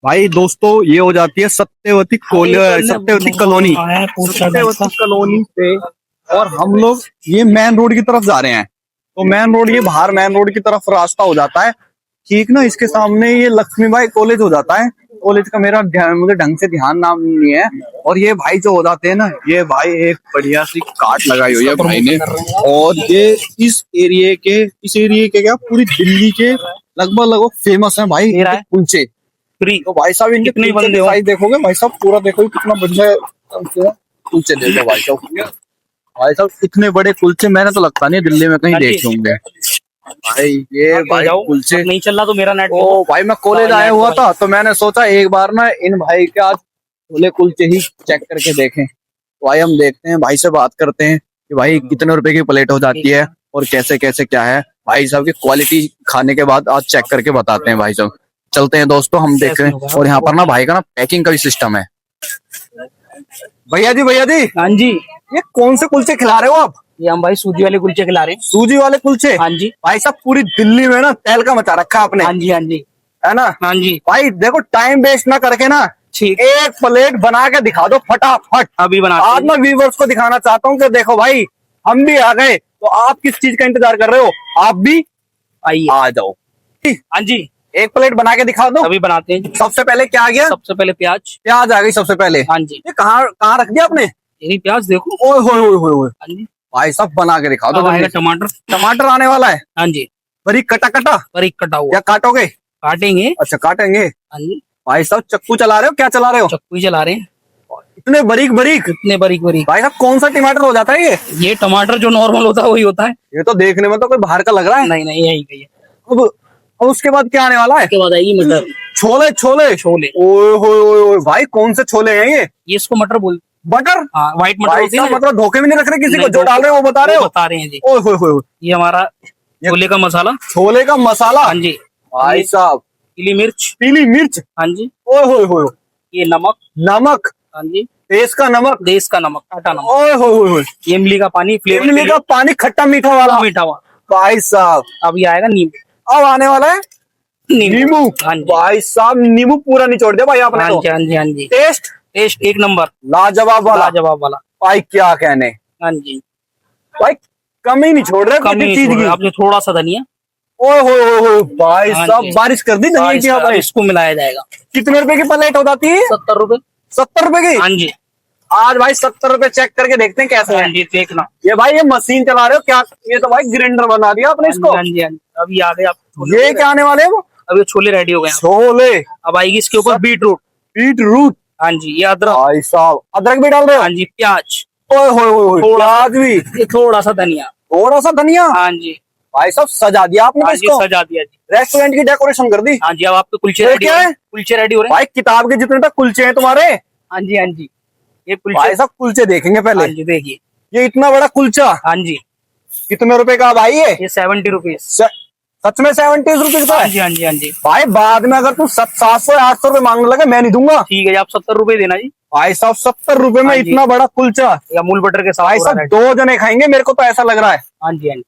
भाई दोस्तों ये हो जाती है सत्यवती सत्यवती कॉलोनी। सत्यवती कॉलोनी पे और हम लोग ये मेन रोड की तरफ जा रहे हैं। तो मेन रोड ये बाहर मेन रोड की तरफ रास्ता हो जाता है ठीक ना। इसके सामने ये लक्ष्मीबाई कॉलेज हो जाता है। कॉलेज का मुझे ढंग से ध्यान नाम नहीं है। और ये भाई जो हो जाते हैं ना, ये भाई एक बढ़िया सी काट लगाई हुई है भाई ने। और ये इस एरिए के क्या पूरी दिल्ली के लगभग फेमस है भाई कुलचे। तो भाई साहब इनके कुलचे की साइज देखोगे भाई साहब, पूरा देखो कितना बढ़िया कुलचे देखो भाई साहब। भाई साहब इतने बड़े कुलचे मैंने तो लगता नहीं दिल्ली में कहीं देखे होंगे भाई। ये भाई कुलचे नहीं चल रहा तो मेरा नेट। ओ भाई मैं कॉलेज आया हुआ था तो मैंने सोचा एक बार ना इन भाई के आज छोले कुलचे ही चेक करके देखें। तो भाई हम देखते हैं, भाई से बात करते हैं कि भाई कितने रुपए की प्लेट हो जाती है और कैसे कैसे क्या है। भाई साहब की क्वालिटी खाने के बाद आज चेक करके बताते हैं भाई साहब। चलते हैं दोस्तों हम देख रहे हैं। और यहाँ पर ना भाई का ना पैकिंग का भी सिस्टम है। भैया जी हाँ जी, ये कौन से कुलचे खिला रहे हो आप? ये हम भाई सूजी वाले कुलचे खिला रहे हैं। सूजी वाले कुलचे? हाँ जी भाई साहब पूरी दिल्ली में ना तहलका मचा रखा आपने। हाँ जी हाँ जी है ना? हाँ जी भाई देखो टाइम वेस्ट ना करके ना ठीक, एक प्लेट बना के दिखा दो फटाफट। अभी बना। आज मैं व्यूवर्स को दिखाना चाहता हूँ कि देखो भाई हम भी आ गए। तो आप किस चीज का इंतजार कर रहे हो? आप भी आइए आ जाओ। हाँ जी, एक प्लेट बना के दिखा दो। अभी बनाते हैं। सबसे पहले क्या आ गया? सबसे पहले प्याज। प्याज आ गई सबसे पहले। हाँ जी, ये कहाँ कहाँ रख दिया आपने? यही प्याज देखो। ओए होए होए होए होए। हाँ जी, भाई सब बना के दिखा दो। अब आएगा टमाटर। टमाटर आने वाला है। हाँ जी, बारीक कटा कटा बारीक कटा हुआ। या काटोगे? काटेंगे। अच्छा काटेंगे। हाँ जी, भाई साहब चक्कू चला रहे हो क्या चला रहे हो? चक्कू ही चला रहे हैं। इतने बारीक बारीक? इतने बारीक बारीक। भाई साहब कौन सा टमाटर हो जाता है ये टमाटर जो नॉर्मल होता है वही होता है। ये तो देखने में तो कोई बाहर का लग रहा है। नहीं नहीं, यही है। अब उसके बाद क्या आने वाला है? उसके बाद आएगी मटर। छोले छोले छोले। ओए होए होए होए, भाई कौन से छोले हैं ये? इसको मटर बोल। बटर? हाँ, व्हाइट मटर भाई होती है साहब ना। मतलब धोखे में नहीं रख रहे किसी को, नहीं, जो डाल रहे हो वो बता रहे हो? बता रहे हैं जी। ओए होए होए होए। ये हमारा छोले का मसाला। छोले का मसाला? हाँ जी। भाई साहब पीली मिर्च। पीली मिर्च? हाँ जी। ओए होए होए। ये नमक। नमक? हाँ जी, देश का नमक? देश का नमक, काटा नमक। ओए होए होए होए। ये इमली का पानी, फ्लेवर इमली का पानी खट्टा मीठा वाला? मीठा हुआ। भाई साहब अभी आएगा नींबू। अब आने वाला है नींबू। हाँ जी, भाई साहब नींबू पूरा निचोड़ दिया भाई आपने। हाँ तो जी हाँ जी हाँ जी। टेस्ट टेस्ट एक नंबर, लाजवाब वाला। लाजवाब वाला। भाई क्या कहने, हाँ जी, भाई कम ही नहीं छोड़ रहे कम किसी ही चीज छोड़ की। रहे। आपने थोड़ा सा धनिया। ओए हो भाई हाँ साहब जी। बारिश कर दी धनिया की भाई। इसको मिलाया जाएगा। कितने रुपए की प्लेट हो जाती है? 70 रुपए। 70 रुपए की? हाँ जी आज भाई 70 रुपए चेक करके देखते हैं कैसे हाँ है। जी, देखना। ये भाई ये मशीन चला रहे हो क्या? ये तो भाई ग्राइंडर बना दिया आपने इसको। हाँ जी हाँ जी, अभी आ गए आप। ये क्या आने वाले हैं वो? अभी छोले रेडी हो गए हैं। छोले? अब आएगी इसके ऊपर बीट रूट। Beet root? हाँ जी, ये अदरक। भाई साहब अदरक भी डाल रहे हो? हाँ जी, प्याज। ओए होए प्याज भी? ये थोड़ा सा धनिया। थोड़ा सा धनिया? हाँ जी भाई साहब सजा दिया आपने हाँ जी, इसको। सजा दिया जी। रेस्टोरेंट की डेकोरेशन कर दी। हाँ जी, अब आपके कुलचे ये रेडी क्या हो है? रहे हैं। कुलचे रेडी हो रहे हैं। भाई किताब के जितने तक कुलचे हैं तुम्हारे। हाँ जी हाँ जी, ये कुलचे। भाई साहब कुलचे देखेंगे पहले। हाँ जी, देखिए। ये इतना बड़ा कुलचा हाँ जी, कितने रुपए का भाई ये 70 रुपीज। सच में 70 रुपीज का हाँ है? जी हाँ जी हाँ जी। भाई बाद में अगर तू 700-800 रुपए मांगने लगे मैं नहीं दूंगा। ठीक है जी, आप 70 रुपए देना जी। भाई साहब 70 रुपए में हाँ जी। इतना बड़ा कुलचा? या मूल बटर के साथ। भाई साहब 2 जने खाएंगे मेरे को तो ऐसा लग रहा है। हाँ जी हाँ जी।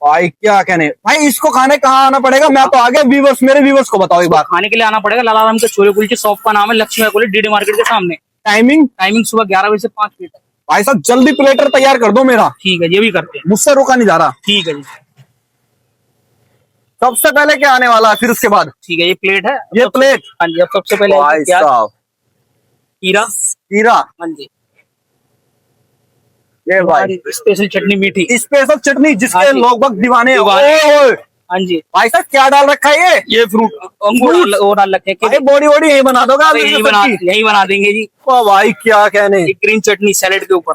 भाई क्या कहने, भाई इसको खाने कहाँ आना पड़ेगा? मैं तो आगे व्यूवर्स, मेरे व्यूवर्स को बताओ एक बार। खाने के लिए आना पड़ेगा। लाला राम के छोले कुलचे शॉप का नाम है लक्ष्मी कॉलेज, डीडी मार्केट के सामने। टाइमिंग? टाइमिंग सुबह 11 बजे से 5 बजे तक। भाई साहब जल्दी प्लेटर तैयार कर दो मेरा। ठीक है, ये भी करते हैं। मुझसे रोका नहीं जा रहा। ठीक है जी। सबसे पहले क्या आने वाला है फिर उसके बाद? ठीक है, ये प्लेट है। ये प्लेट? हाँ जी, अब सबसे पहले भाई प्याज, साहब खीरा। खीरा? हाँ जी, ये भाई स्पेशल चटनी मीठी। स्पेशल चटनी हाँ जिसके जी। लोग बाग दीवाने हैं। दीवाने। ओए, हाँ जी, भाई साहब क्या डाल रखा है ये फ्रूट अंगूर वो डाल रखे हैं। भाई बॉडी वॉडी यही बना दोगे आप? यही बना देंगे जी। ओ भाई क्या कहने। ये ग्रीन चटनी सैलेड के ऊपर,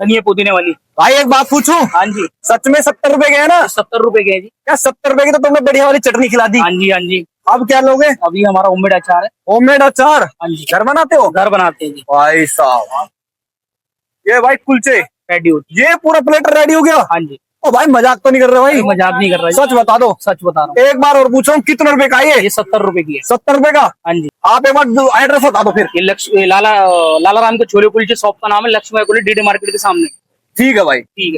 धनिया पुदीने वाली। भाई एक बात पूछूं? हाँ जी, सच में 70 रुपए के है ना? 70 रुपए के है जी। क्या 70 रुपए की तो तुमने बढ़िया वाली चटनी खिला दी। हाँ जी हाँ जी। अब क्या लोगे? अभी हमारा होममेड अचार है। होममेड अचार? हाँ जी, घर बनाते हो? घर बनाते हैं जी। भाई साहब ये भाई कुलचे रेडी हो। ये पूरा प्लेट रेडी हो गया? हाँ जी। ओ भाई मजाक तो नहीं कर रहे भाई? मजाक नहीं कर रहा जी। सच बता दो। सच बता रहा हूँ। एक बार और पूछ रहा हूँ कितने रुपए का है ये 70 रुपए की है। 70 रुपए का? हाँ जी। आप एक बार एड्रेस बता दो फिर। ये लाला राम के छोले कुलचे शॉप का नाम है लक्ष्मी कॉलेज, डीडी मार्केट के सामने। ठीक है भाई। ठीक है।